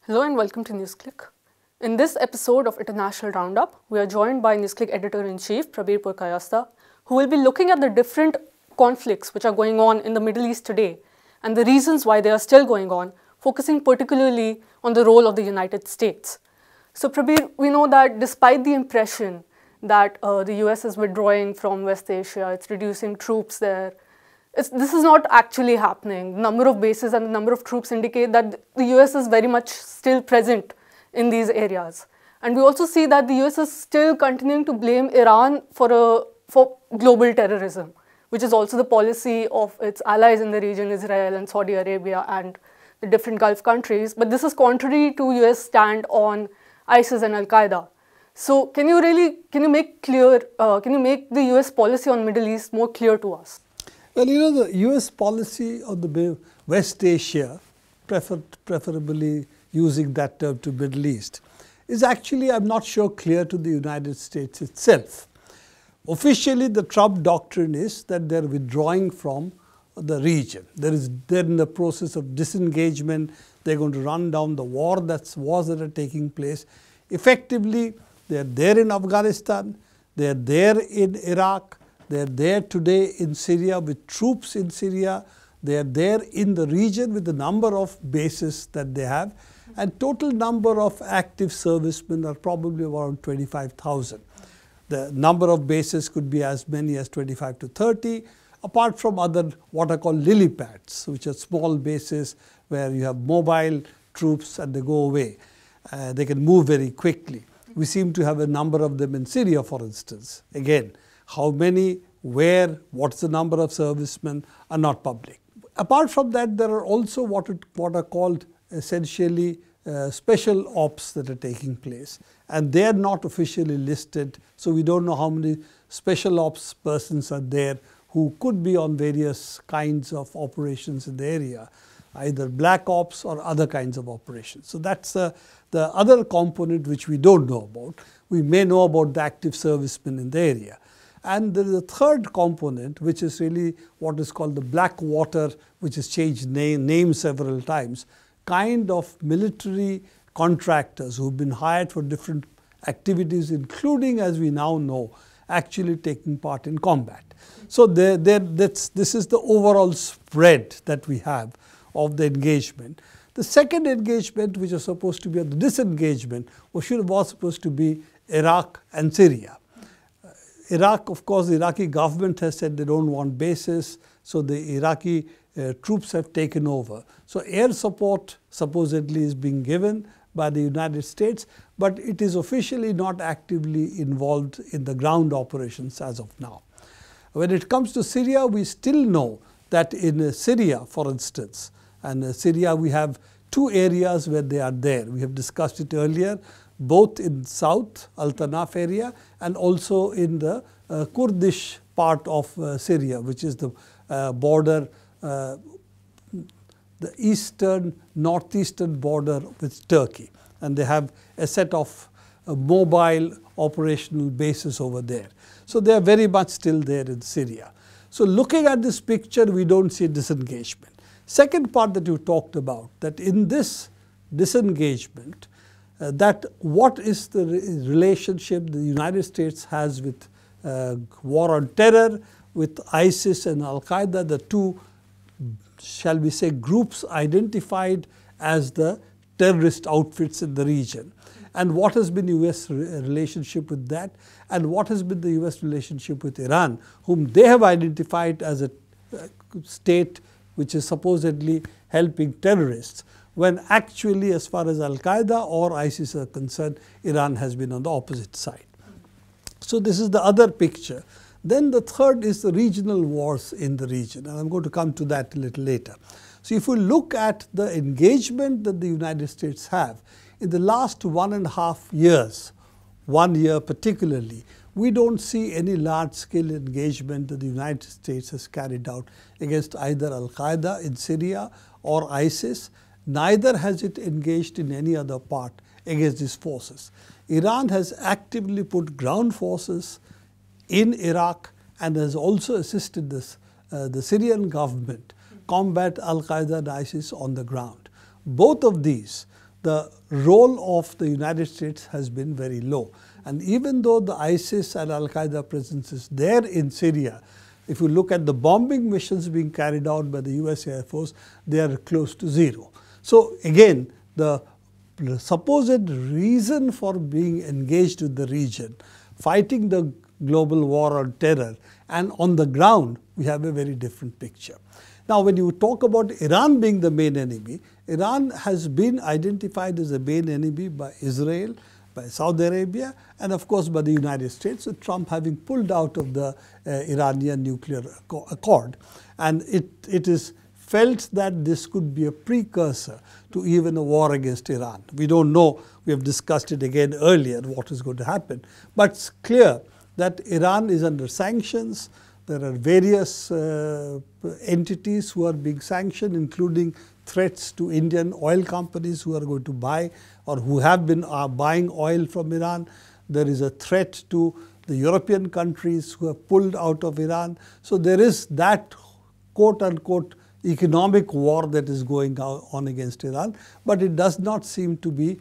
Hello and welcome to Newsclick. In this episode of International Roundup, we are joined by Newsclick Editor-in-Chief Prabir Purkayastha, who will be looking at the different conflicts which are going on in the Middle East today and the reasons why they are still going on, focusing particularly on the role of the United States. So Prabir, we know that despite the impression that the US is withdrawing from West Asia, it's reducing troops there, this is not actually happening. The number of bases and the number of troops indicate that the US is very much still present in these areas. And we also see that the US is still continuing to blame Iran for global terrorism, which is also the policy of its allies in the region, Israel and Saudi Arabia and the different Gulf countries. But this is contrary to US stand on ISIS and Al-Qaeda. So can you make the US policy on Middle East more clear to us? Well, the US policy on the West Asia, preferably using that term to Middle East, is actually, I'm not sure, clear to the United States itself. Officially, the Trump doctrine is that they're withdrawing from the region. They're in the process of disengagement. They're going to run down the wars that are taking place. Effectively, they're there in Afghanistan. They're there in Iraq. They're there today in Syria with troops in Syria. They're there in the region with the number of bases that they have. And total number of active servicemen are probably around 25,000. The number of bases could be as many as 25 to 30, apart from other what are called lily pads, which are small bases where you have mobile troops and they go away. They can move very quickly. We seem to have a number of them in Syria, for instance. Again, how many, where, what's the number of servicemen are not public. Apart from that, there are also what are called essentially special ops that are taking place. And they are not officially listed, so we don't know how many special ops persons are there who could be on various kinds of operations in the area, either black ops or other kinds of operations. So that's the other component which we don't know about. We may know about the active servicemen in the area. And there is a third component, which is really what is called the black water, which has changed name several times, kind of military contractors who've been hired for different activities, including, as we now know, actually taking part in combat. So this is the overall spread that we have of the engagement. The second engagement, which was supposed to be the disengagement, was supposed to be Iraq and Syria. Iraq, of course, the Iraqi government has said they don't want bases, so the Iraqi troops have taken over. So air support supposedly is being given by the United States, but it is officially not actively involved in the ground operations as of now. When it comes to Syria, we still know that in Syria, for instance, and Syria we have two areas where they are there. We have discussed it earlier, both in South Al-Tanaf area and also in the Kurdish part of Syria, which is the border, the northeastern border with Turkey. And they have a set of mobile operational bases over there. So they are very much still there in Syria. So looking at this picture, we don't see disengagement. Second part that you talked about, that in this disengagement, that what is the relationship the United States has with war on terror, with ISIS and Al-Qaeda, the two, shall we say, groups identified as the terrorist outfits in the region. And what has been the US relationship with that? And what has been the US relationship with Iran, whom they have identified as a state which is supposedly helping terrorists, when actually, as far as Al-Qaeda or ISIS are concerned, Iran has been on the opposite side. So this is the other picture. Then the third is the regional wars in the region, and I'm going to come to that a little later. So if we look at the engagement that the United States have, in the last 1.5 years, 1 year particularly, we don't see any large-scale engagement that the United States has carried out against either Al-Qaeda in Syria or ISIS. Neither has it engaged in any other part against these forces. Iran has actively put ground forces in Iraq and has also assisted the Syrian government combat Al-Qaeda and ISIS on the ground. Both of these the role of the United States has been very low. And even though the ISIS and Al-Qaeda presence is there in Syria, if you look at the bombing missions being carried out by the US Air Force, they are close to zero. So again, the supposed reason for being engaged with the region, fighting the global war on terror, and on the ground, we have a very different picture. Now, when you talk about Iran being the main enemy, Iran has been identified as a main enemy by Israel, by Saudi Arabia, and of course by the United States, with Trump having pulled out of the Iranian nuclear accord. And it is felt that this could be a precursor to even a war against Iran. We don't know, we have discussed it again earlier, what is going to happen. But it's clear that Iran is under sanctions. There are various entities who are being sanctioned, including threats to Indian oil companies who are going to buy or who have been buying oil from Iran. There is a threat to the European countries who have pulled out of Iran. So there is that quote-unquote economic war that is going on against Iran, but it does not seem to be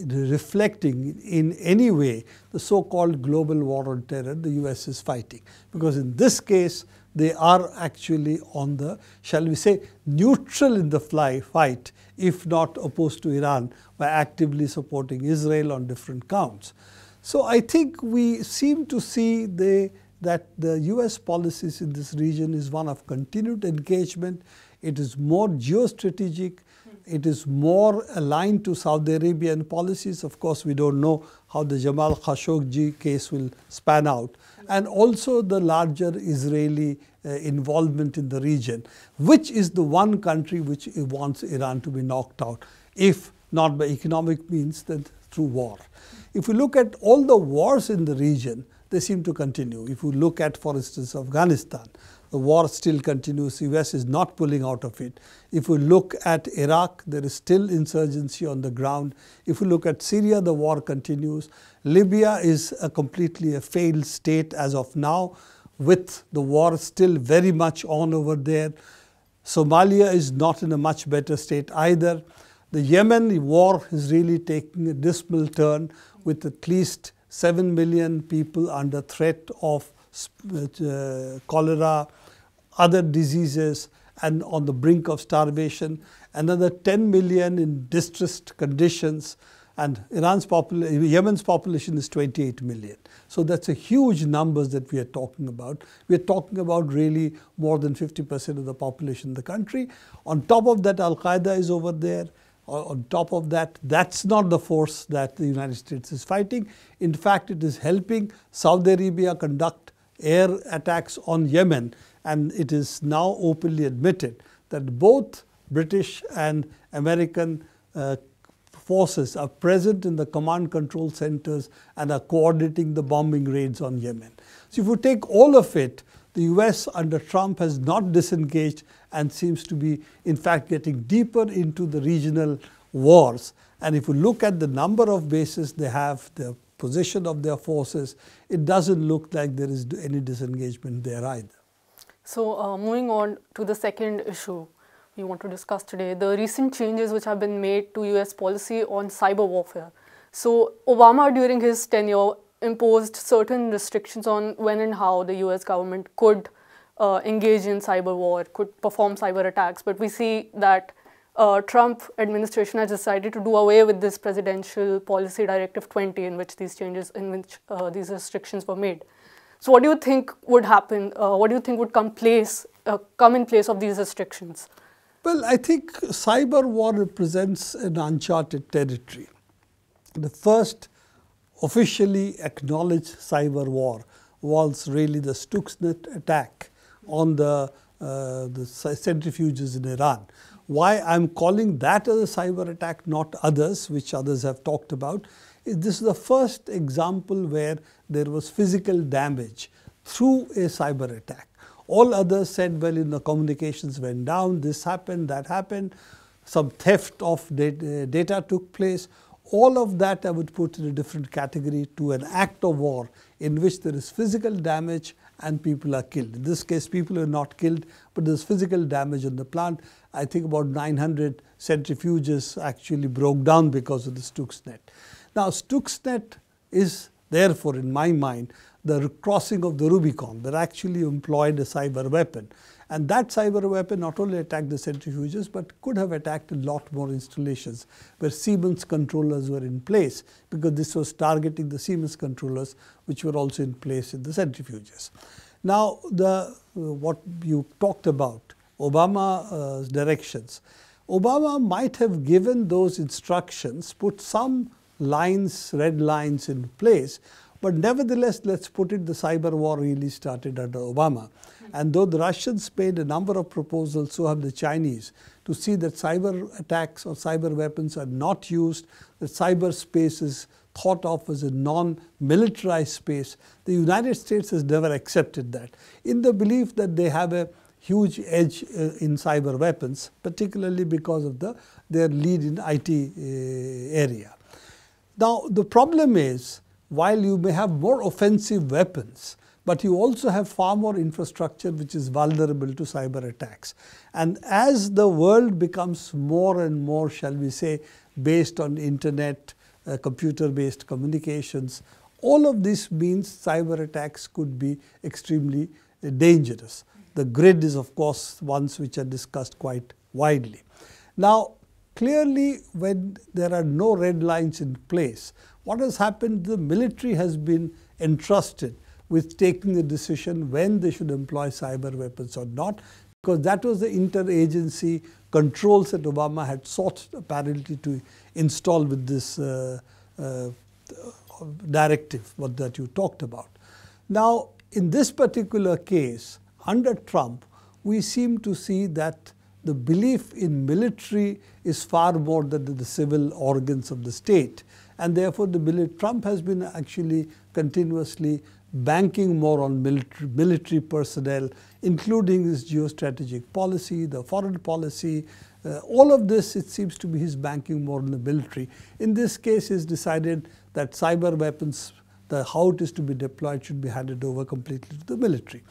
reflecting in any way the so-called global war on terror the US is fighting. Because in this case, they are actually on the, shall we say, neutral in the fight, if not opposed to Iran, by actively supporting Israel on different counts. So I think we seem to see that the US policies in this region is one of continued engagement. It is more geostrategic. It is more aligned to Saudi Arabian policies. Of course, we don't know how the Jamal Khashoggi case will span out. And also the larger Israeli involvement in the region, which is the one country which wants Iran to be knocked out, if not by economic means, then through war. If we look at all the wars in the region, they seem to continue. If we look at, for instance, Afghanistan, the war still continues. The US is not pulling out of it. If we look at Iraq, there is still insurgency on the ground. If we look at Syria, the war continues. Libya is completely a failed state as of now, with the war still very much on over there. Somalia is not in a much better state either. The Yemen war is really taking a dismal turn, with at least 7 million people under threat of cholera, other diseases, and on the brink of starvation. Another 10 million in distressed conditions, and Yemen's population is 28 million. So that's a huge numbers that we are talking about. We are talking about really more than 50% of the population in the country. On top of that, Al-Qaeda is over there. On top of that, that's not the force that the United States is fighting. In fact, it is helping Saudi Arabia conduct air attacks on Yemen, and it is now openly admitted that both British and American forces are present in the command control centers and are coordinating the bombing raids on Yemen. So if you take all of it, the US under Trump has not disengaged and seems to be, in fact, getting deeper into the regional wars. And if you look at the number of bases they have, the position of their forces, it doesn't look like there is any disengagement there either. So moving on to the second issue we want to discuss today, the recent changes which have been made to US policy on cyber warfare. So Obama, during his tenure, imposed certain restrictions on when and how the US government could engage in cyber war, could perform cyber attacks. But we see that Trump administration has decided to do away with this presidential policy directive 20, in which these these restrictions were made. So what do you think would happen? What do you think would come in place of these restrictions? Well, I think cyber war represents an uncharted territory. The first officially acknowledged cyber war was really the Stuxnet attack on the centrifuges in Iran. Why I'm calling that as a cyber attack, not others, which others have talked about, is this is the first example where there was physical damage through a cyber attack. All others said, well, the communications went down, this happened, that happened, some theft of data took place. All of that I would put in a different category to an act of war in which there is physical damage and people are killed. In this case, people are not killed, but there's physical damage on the plant. I think about 900 centrifuges actually broke down because of the Stuxnet. Now, Stuxnet is therefore, in my mind, the crossing of the Rubicon. They actually employed a cyber weapon. And that cyber weapon not only attacked the centrifuges, but could have attacked a lot more installations where Siemens controllers were in place, because this was targeting the Siemens controllers, which were also in place in the centrifuges. Now, what you talked about, Obama's directions. Obama might have given those instructions, put some lines, red lines in place, but nevertheless, let's put it, the cyber war really started under Obama. And though the Russians made a number of proposals, so have the Chinese, to see that cyber attacks or cyber weapons are not used, that cyberspace is thought of as a non-militarized space, the United States has never accepted that, in the belief that they have a huge edge in cyber weapons, particularly because of their lead in IT area. Now, the problem is, while you may have more offensive weapons, but you also have far more infrastructure which is vulnerable to cyber attacks. And as the world becomes more and more, shall we say, based on internet, computer-based communications, all of this means cyber attacks could be extremely dangerous. The grid is, of course, ones which are discussed quite widely. Now, clearly, when there are no red lines in place, what has happened, the military has been entrusted with taking the decision when they should employ cyber weapons or not, because that was the interagency controls that Obama had sought apparently to install with this directive that you talked about. Now, in this particular case, under Trump, we seem to see that the belief in military is far more than the civil organs of the state. And therefore, Trump has been actually continuously banking more on military personnel, including his geostrategic policy, the foreign policy. All of this, it seems to be his banking more on the military. In this case, he's decided that cyber weapons, how it is to be deployed, should be handed over completely to the military.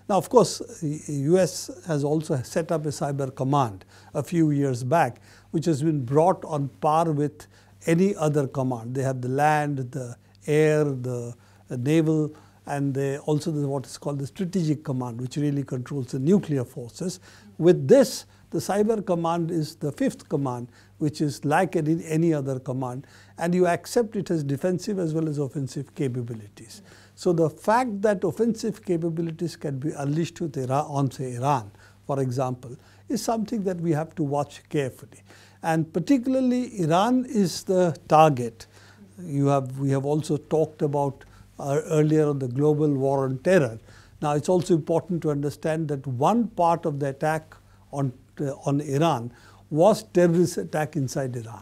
Now, of course, the US has also set up a cyber command a few years back, which has been brought on par with any other command. They have the land, the air, the naval, and also what is called the strategic command, which really controls the nuclear forces. With this, the cyber command is the fifth command, which is like any other command, and you accept it as defensive as well as offensive capabilities. So the fact that offensive capabilities can be unleashed with Iran, say Iran, for example, is something that we have to watch carefully. And particularly, Iran is the target. We have also talked about earlier on the global war on terror. Now, it's also important to understand that one part of the attack on Iran was terrorist attack inside Iran.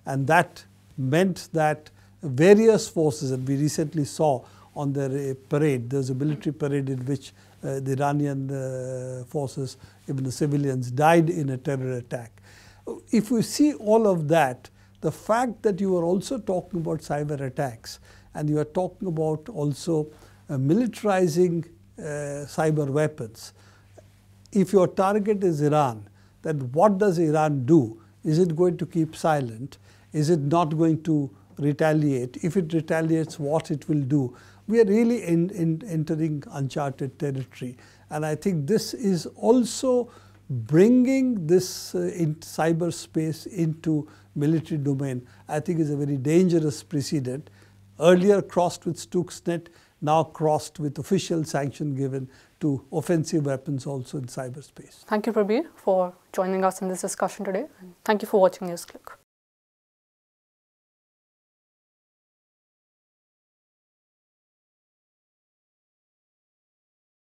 And that meant that various forces, and we recently saw on their parade, there's a military parade in which the Iranian forces, even the civilians, died in a terror attack. If we see all of that, the fact that you are also talking about cyber attacks, and you are talking about also militarizing cyber weapons, if your target is Iran, then what does Iran do? Is it going to keep silent? Is it not going to retaliate? If it retaliates, what it will do? We are really entering uncharted territory. And I think this is also bringing this in cyberspace into military domain, I think is a very dangerous precedent. Earlier crossed with Stuxnet, now crossed with official sanction given to offensive weapons also in cyberspace. Thank you, Prabir, for joining us in this discussion today. And thank you for watching Newsclick.